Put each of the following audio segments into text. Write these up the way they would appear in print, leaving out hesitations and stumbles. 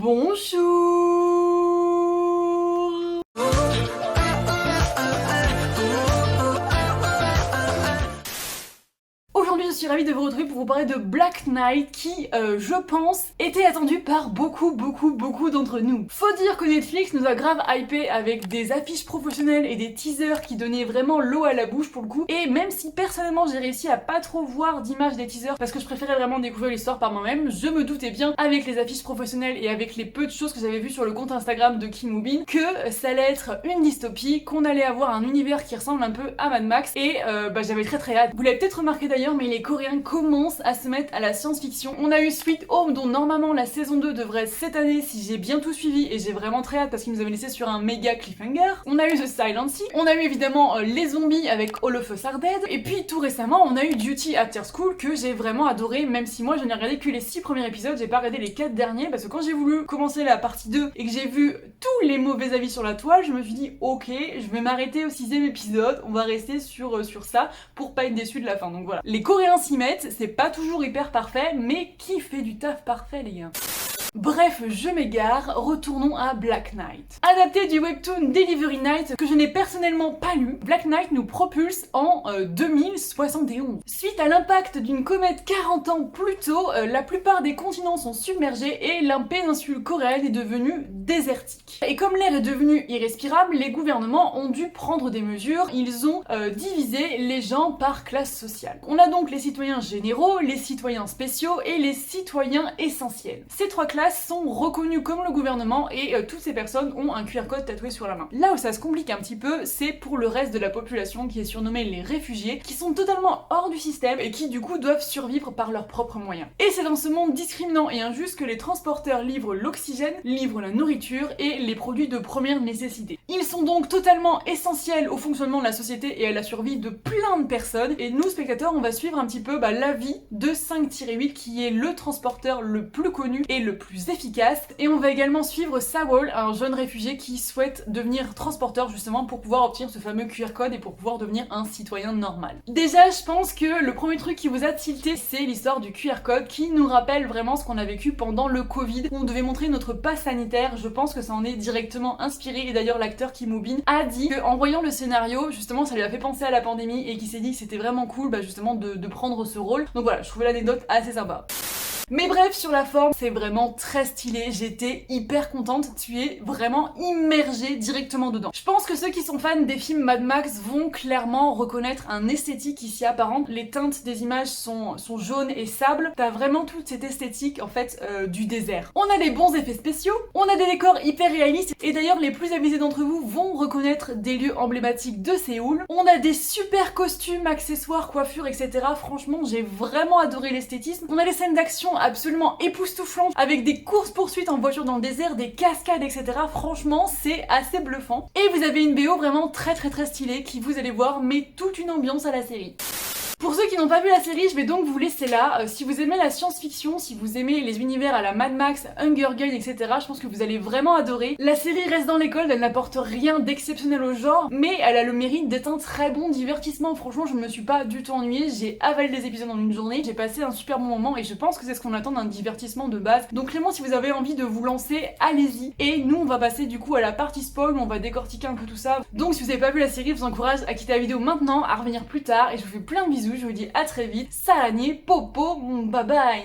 Bonjour. Aujourd'hui, je suis ravie de vous retrouver pour vous parler de Black Knight qui, je pense, était attendu par beaucoup d'entre nous. Faut dire que Netflix nous a grave hypé avec des affiches professionnelles et des teasers qui donnaient vraiment l'eau à la bouche pour le coup. Et même si personnellement j'ai réussi à pas trop voir d'images des teasers parce que je préférais vraiment découvrir l'histoire par moi-même, je me doutais bien avec les affiches professionnelles et avec les peu de choses que j'avais vues sur le compte Instagram de Kim Woo-bin que ça allait être une dystopie, qu'on allait avoir un univers qui ressemble un peu à Mad Max et j'avais très hâte. Vous l'avez peut-être remarqué d'ailleurs, mais les Coréens commencent à se mettre à la science-fiction. On a eu Sweet Home dont normalement la saison 2 devrait être cette année si j'ai bien tout suivi et j'ai vraiment très hâte parce qu'ils nous avaient laissé sur un méga cliffhanger. On a eu The Silent Sea, on a eu évidemment les zombies avec All of Us Are Dead et puis tout récemment on a eu Duty After School que j'ai vraiment adoré, même si moi je n'ai regardé que les 6 premiers épisodes, j'ai pas regardé les 4 derniers parce que quand j'ai voulu commencer la partie 2 et que j'ai vu tous les mauvais avis sur la toile, je me suis dit ok, je vais m'arrêter au 6ème épisode, on va rester sur ça pour pas être déçu de la fin. Donc voilà, les Coréens s'y mettent, c'est pas toujours hyper parfait, mais qui fait du taf parfait les gars? Bref, je m'égare, retournons à Black Knight. Adapté du webtoon Delivery Night que je n'ai personnellement pas lu, Black Knight nous propulse en 2071. Suite à l'impact d'une comète 40 ans plus tôt, la plupart des continents sont submergés et la péninsule coréenne est devenue désertique. Et comme l'air est devenu irrespirable, les gouvernements ont dû prendre des mesures, ils ont divisé les gens par classe sociale. On a donc les citoyens généraux, les citoyens spéciaux et les citoyens essentiels. Ces trois classes sont reconnues comme le gouvernement et toutes ces personnes ont un QR code tatoué sur la main. Là où ça se complique un petit peu, c'est pour le reste de la population qui est surnommée les réfugiés, qui sont totalement hors du système et qui du coup doivent survivre par leurs propres moyens. Et c'est dans ce monde discriminant et injuste que les transporteurs livrent l'oxygène, livrent la nourriture et les produits de première nécessité. Ils sont donc totalement essentiels au fonctionnement de la société et à la survie de plein de personnes, et nous spectateurs on va suivre un petit peu la vie de 5-8 qui est le transporteur le plus connu et le plus efficace, et on va également suivre Sawol, un jeune réfugié qui souhaite devenir transporteur justement pour pouvoir obtenir ce fameux QR code et pour pouvoir devenir un citoyen normal. Déjà je pense que le premier truc qui vous a tilté c'est l'histoire du QR code qui nous rappelle vraiment ce qu'on a vécu pendant le Covid où on devait montrer notre passe sanitaire. Je pense que ça en est directement inspiré, et d'ailleurs l'acteur Kim Woo-bin a dit qu'en voyant le scénario justement ça lui a fait penser à la pandémie et qu'il s'est dit que c'était vraiment cool justement de prendre ce rôle. Donc voilà, je trouvais l'anecdote assez sympa. Mais bref, sur la forme, c'est vraiment très stylé, j'étais hyper contente, tu es vraiment immergée directement dedans. Je pense que ceux qui sont fans des films Mad Max vont clairement reconnaître un esthétique qui s'y apparente. Les teintes des images sont jaunes et sable, t'as vraiment toute cette esthétique en fait du désert. On a des bons effets spéciaux, on a des décors hyper réalistes, et d'ailleurs les plus avisés d'entre vous vont reconnaître des lieux emblématiques de Séoul. On a des super costumes, accessoires, coiffures, etc. Franchement, j'ai vraiment adoré l'esthétisme. On a des scènes d'action absolument époustouflantes avec des courses-poursuites en voiture dans le désert, des cascades, etc. Franchement, c'est assez bluffant. Et vous avez une BO vraiment très stylée qui, vous allez voir, met toute une ambiance à la série. Pour ceux qui n'ont pas vu la série, je vais donc vous laisser là. Si vous aimez la science-fiction, si vous aimez les univers à la Mad Max, Hunger Games, etc., je pense que vous allez vraiment adorer. La série reste dans l'école, elle n'apporte rien d'exceptionnel au genre, mais elle a le mérite d'être un très bon divertissement. Franchement, je me suis pas du tout ennuyée, j'ai avalé les épisodes en une journée, j'ai passé un super bon moment et je pense que c'est ce qu'on attend d'un divertissement de base. Donc clairement, si vous avez envie de vous lancer, allez-y. Et nous, on va passer du coup à la partie spoil, où on va décortiquer un peu tout ça. Donc si vous avez pas vu la série, je vous encourage à quitter la vidéo maintenant, à revenir plus tard, et je vous fais plein de bisous. Je vous dis à très vite, Saragné, popo, bye bye.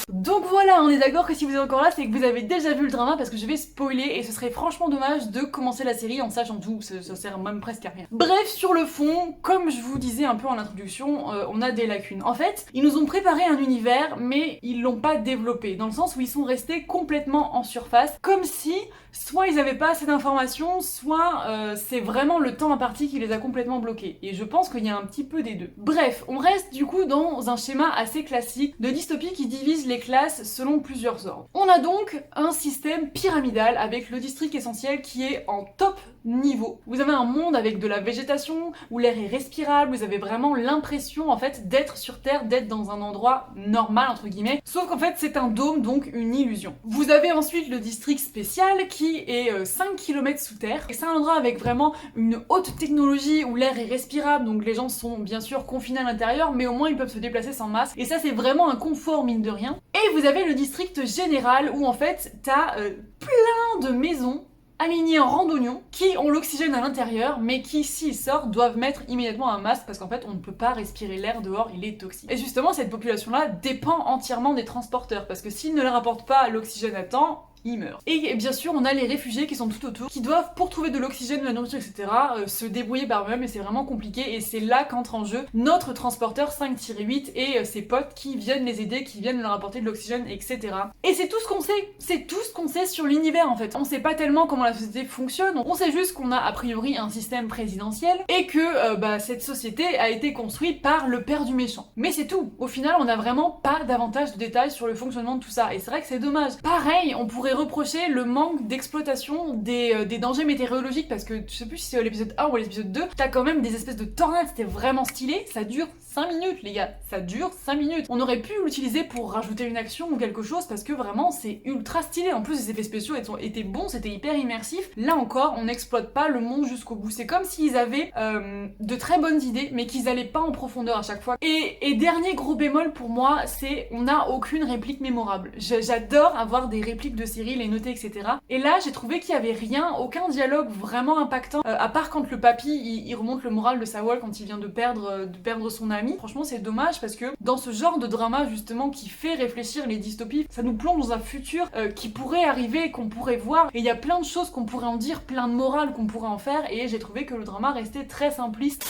Donc voilà, on est d'accord que si vous êtes encore là, c'est que vous avez déjà vu le drama parce que je vais spoiler et ce serait franchement dommage de commencer la série en sachant tout, ça sert même presque à rien. Bref, sur le fond, comme je vous disais un peu en introduction, on a des lacunes. En fait, ils nous ont préparé un univers, mais ils l'ont pas développé, dans le sens où ils sont restés complètement en surface, comme si soit ils avaient pas assez d'informations, soit c'est vraiment le temps imparti qui les a complètement bloqués. Et je pense qu'il y a un petit peu des deux. Bref, on reste du coup dans un schéma assez classique de dystopie qui divise les classes selon plusieurs ordres. On a donc un système pyramidal avec le district essentiel qui est en top niveau. Vous avez un monde avec de la végétation, où l'air est respirable, vous avez vraiment l'impression en fait d'être sur Terre, d'être dans un endroit normal entre guillemets, sauf qu'en fait c'est un dôme, donc une illusion. Vous avez ensuite le district spécial qui est 5 km sous terre, et c'est un endroit avec vraiment une haute technologie où l'air est respirable, donc les gens sont bien sûr confinés à l'intérieur, mais au moins ils peuvent se déplacer sans masque, et ça c'est vraiment un confort mine de rien. Et vous avez le district général où en fait t'as plein de maisons alignés en rang d'oignon, qui ont l'oxygène à l'intérieur, mais qui, s'ils sortent, doivent mettre immédiatement un masque parce qu'en fait, on ne peut pas respirer l'air dehors, il est toxique. Et justement, cette population-là dépend entièrement des transporteurs, parce que s'ils ne leur apportent pas l'oxygène à temps, ils meurent. Et bien sûr, on a les réfugiés qui sont tout autour, qui doivent, pour trouver de l'oxygène, de la nourriture, etc., se débrouiller par eux-mêmes, et c'est vraiment compliqué, et c'est là qu'entre en jeu notre transporteur 5-8 et ses potes qui viennent les aider, qui viennent leur apporter de l'oxygène, etc. Et c'est tout ce qu'on sait, c'est tout ce qu'on sait sur l'univers en fait. On sait pas tellement comment la société fonctionne, on sait juste qu'on a a priori un système présidentiel, et que cette société a été construite par le père du méchant. Mais c'est tout, au final on a vraiment pas davantage de détails sur le fonctionnement de tout ça, et c'est vrai que c'est dommage. Pareil, on pourrait reprocher le manque d'exploitation des dangers météorologiques parce que je sais plus si c'est l'épisode 1 ou l'épisode 2, t'as quand même des espèces de tornades, c'était vraiment stylé, ça dure 5 minutes les gars, ça dure 5 minutes. On aurait pu l'utiliser pour rajouter une action ou quelque chose parce que vraiment c'est ultra stylé, en plus les effets spéciaux étaient bons, c'était hyper immersif. Là encore, on n'exploite pas le monde jusqu'au bout, c'est comme s'ils avaient de très bonnes idées mais qu'ils allaient pas en profondeur à chaque fois. Et dernier gros bémol pour moi, c'est on n'a aucune réplique mémorable. J'adore avoir des répliques de séries, les noter, etc. Et là, j'ai trouvé qu'il y avait rien, aucun dialogue vraiment impactant, à part quand le papy, il remonte le moral de Sawol quand il vient de perdre son ami. Franchement, c'est dommage parce que dans ce genre de drama, justement, qui fait réfléchir les dystopies, ça nous plonge dans un futur qui pourrait arriver, qu'on pourrait voir, et il y a plein de choses qu'on pourrait en dire, plein de morales qu'on pourrait en faire, et j'ai trouvé que le drama restait très simpliste.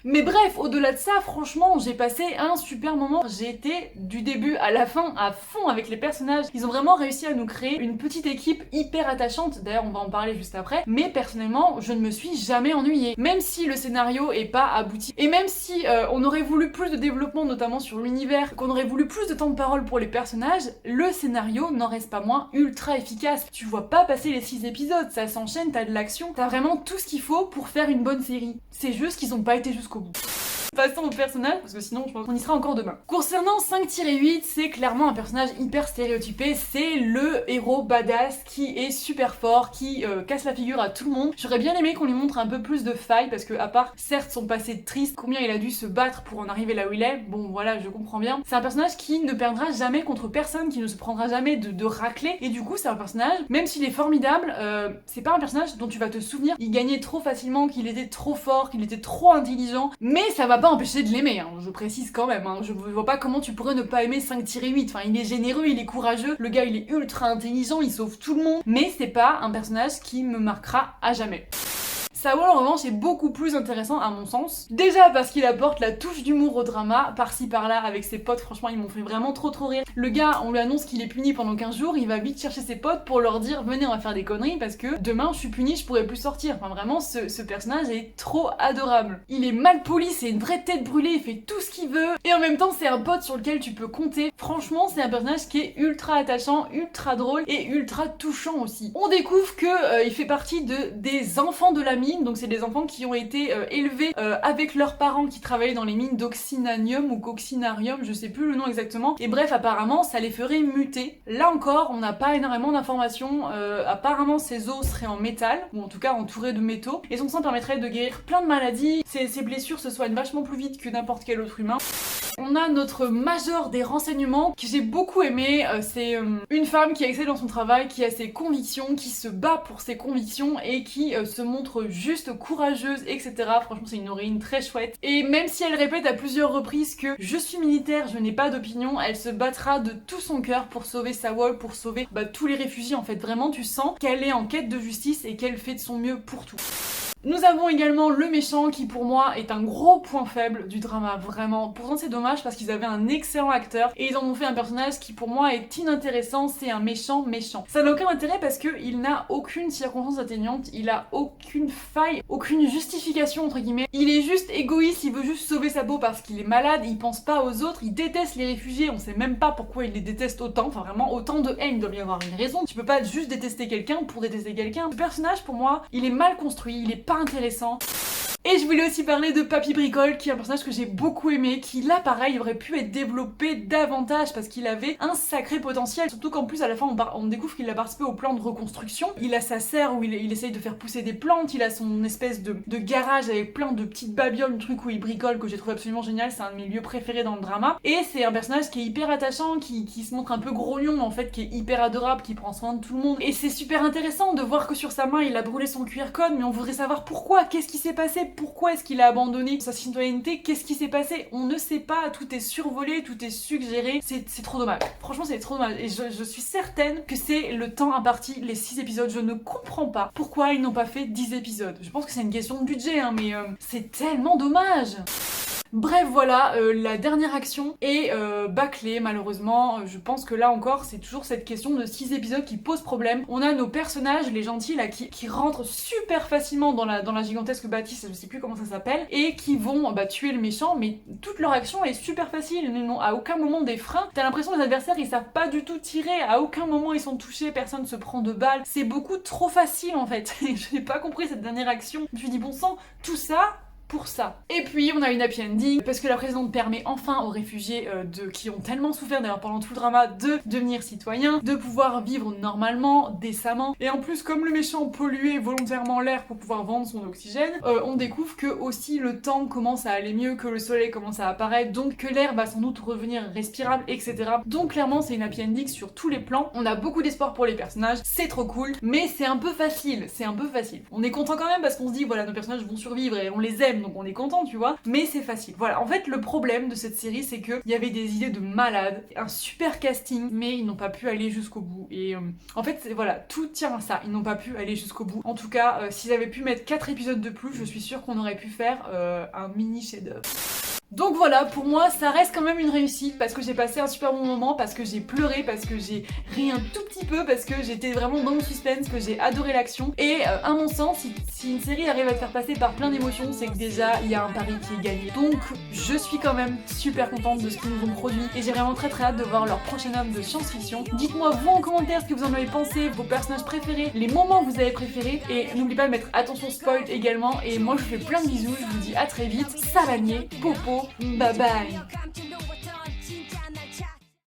Mais bref, au-delà de ça, franchement, j'ai passé un super moment. J'ai été du début à la fin à fond avec les personnages. Ils ont vraiment réussi à nous créer une petite équipe hyper attachante. D'ailleurs, on va en parler juste après. Mais personnellement, je ne me suis jamais ennuyée. Même si le scénario est pas abouti. Et même si on aurait voulu plus de développement, notamment sur l'univers, qu'on aurait voulu plus de temps de parole pour les personnages, le scénario n'en reste pas moins ultra efficace. Tu vois pas passer les 6 épisodes, ça s'enchaîne, t'as de l'action, t'as vraiment tout ce qu'il faut pour faire une bonne série. C'est juste qu'ils ont pas été jusqu'au bout. Passons au personnage, parce que sinon je pense qu'on y sera encore demain. Concernant 5-8, c'est clairement un personnage hyper stéréotypé, c'est le héros badass qui est super fort, qui casse la figure à tout le monde. J'aurais bien aimé qu'on lui montre un peu plus de failles, parce que à part certes son passé triste, combien il a dû se battre pour en arriver là où il est, bon voilà, je comprends bien. C'est un personnage qui ne perdra jamais contre personne, qui ne se prendra jamais de raclée, et du coup c'est un personnage, même s'il est formidable, c'est pas un personnage dont tu vas te souvenir, il gagnait trop facilement, qu'il était trop fort, qu'il était trop intelligent, mais ça va pas empêcher de l'aimer, hein, je précise quand même, hein. Je vois pas comment tu pourrais ne pas aimer 5-8, enfin il est généreux, il est courageux, le gars il est ultra intelligent, il sauve tout le monde, mais c'est pas un personnage qui me marquera à jamais. Sawol en revanche est beaucoup plus intéressant à mon sens. Déjà parce qu'il apporte la touche d'humour au drama, par-ci par-là avec ses potes, franchement ils m'ont fait vraiment trop rire. Le gars, on lui annonce qu'il est puni pendant 15 jours, il va vite chercher ses potes pour leur dire venez on va faire des conneries parce que demain je suis puni, je pourrai plus sortir. Enfin vraiment ce personnage est trop adorable. Il est mal poli, c'est une vraie tête brûlée, il fait tout ce qu'il veut et en même temps c'est un pote sur lequel tu peux compter. Franchement c'est un personnage qui est ultra attachant, ultra drôle et ultra touchant aussi. On découvre que il fait partie des enfants de la mine. Donc c'est des enfants qui ont été élevés avec leurs parents qui travaillaient dans les mines d'oxynanium ou coccinarium, je sais plus le nom exactement. Et bref, apparemment, ça les ferait muter. Là encore, on n'a pas énormément d'informations. Apparemment, ses os seraient en métal, ou en tout cas entourés de métaux. Et son sang permettrait de guérir plein de maladies. Ses blessures se soignent vachement plus vite que n'importe quel autre humain. On a notre major des renseignements que j'ai beaucoup aimé, c'est une femme qui excelle dans son travail, qui a ses convictions, qui se bat pour ses convictions et qui se montre juste courageuse, etc. Franchement c'est une héroïne très chouette. Et même si elle répète à plusieurs reprises que je suis militaire, je n'ai pas d'opinion, elle se battra de tout son cœur pour sauver Sawol, pour sauver tous les réfugiés en fait. Vraiment tu sens qu'elle est en quête de justice et qu'elle fait de son mieux pour tout. Nous avons également le méchant qui pour moi est un gros point faible du drama, vraiment. Pourtant c'est dommage parce qu'ils avaient un excellent acteur et ils en ont fait un personnage qui pour moi est inintéressant, c'est un méchant. Ça n'a aucun intérêt parce qu'il n'a aucune circonstance atténuante, il a aucune faille, aucune justification entre guillemets. Il est juste égoïste, il veut juste sauver sa peau parce qu'il est malade, il pense pas aux autres, il déteste les réfugiés, on sait même pas pourquoi il les déteste autant, enfin vraiment autant de haine, il doit y avoir une raison. Tu peux pas juste détester quelqu'un pour détester quelqu'un. Ce personnage pour moi, il est mal construit, il est pas intéressant. Et je voulais aussi parler de Papy Bricole, qui est un personnage que j'ai beaucoup aimé, qui là pareil aurait pu être développé davantage parce qu'il avait un sacré potentiel, surtout qu'en plus à la fin on découvre qu'il a participé au plan de reconstruction. Il a sa serre où il essaye de faire pousser des plantes, il a son espèce de garage avec plein de petites babioles, le truc où il bricole que j'ai trouvé absolument génial, c'est un de mes lieux préférés dans le drama. Et c'est un personnage qui est hyper attachant, qui se montre un peu grognon mais en fait qui est hyper adorable, qui prend soin de tout le monde. Et c'est super intéressant de voir que sur sa main il a brûlé son QR code, mais on voudrait savoir pourquoi, qu'est-ce qui s'est passé, pourquoi est-ce qu'il a abandonné sa citoyenneté, qu'est-ce qui s'est passé, on ne sait pas, tout est survolé, tout est suggéré, c'est trop dommage. Franchement c'est trop dommage et je suis certaine que c'est le temps imparti, les 6 épisodes, je ne comprends pas pourquoi ils n'ont pas fait 10 épisodes. Je pense que c'est une question de budget hein, mais c'est tellement dommage. Bref voilà, la dernière action est bâclée malheureusement. Je pense que là encore c'est toujours cette question de 6 épisodes qui pose problème. On a nos personnages, les gentils là qui rentrent super facilement dans la gigantesque bâtisse, je sais plus comment ça s'appelle, et qui vont tuer le méchant, mais toute leur action est super facile, ils n'ont à aucun moment des freins. T'as l'impression que les adversaires ils savent pas du tout tirer, à aucun moment ils sont touchés, personne se prend de balles, c'est beaucoup trop facile en fait. Je n'ai pas compris cette dernière action, je me suis dit bon sang, tout ça pour ça. Et puis on a une happy ending parce que la présidente permet enfin aux réfugiés qui ont tellement souffert d'ailleurs pendant tout le drama de devenir citoyens, de pouvoir vivre normalement, décemment. Et en plus comme le méchant polluait volontairement l'air pour pouvoir vendre son oxygène, on découvre que aussi le temps commence à aller mieux, que le soleil commence à apparaître, donc que l'air va sans doute revenir respirable, etc. Donc clairement c'est une happy ending sur tous les plans. On a beaucoup d'espoir pour les personnages, c'est trop cool, mais c'est un peu facile, On est content quand même parce qu'on se dit voilà nos personnages vont survivre et on les aime donc on est content tu vois, mais c'est facile. Voilà, en fait le problème de cette série c'est que il y avait des idées de malades, un super casting, mais ils n'ont pas pu aller jusqu'au bout et en fait voilà, tout tient à ça, ils n'ont pas pu aller jusqu'au bout. En tout cas, s'ils avaient pu mettre 4 épisodes de plus, je suis sûre qu'on aurait pu faire un mini chef-d'œuvre. Donc voilà, pour moi ça reste quand même une réussite parce que j'ai passé un super bon moment, parce que j'ai pleuré, parce que j'ai ri un tout petit peu, parce que j'étais vraiment dans le suspense, que j'ai adoré l'action. Et à mon sens, si une série arrive à te faire passer par plein d'émotions, c'est que déjà il y a un pari qui est gagné. Donc je suis quand même super contente de ce qu'ils nous ont produit et j'ai vraiment très hâte de voir leur prochain œuvre de science-fiction. Dites-moi vous en commentaire ce que vous en avez pensé, vos personnages préférés, les moments que vous avez préférés, et n'oubliez pas de mettre attention spoil également. Et moi je vous fais plein de bisous, je vous dis à très vite, Savanier, Popo, bye bye.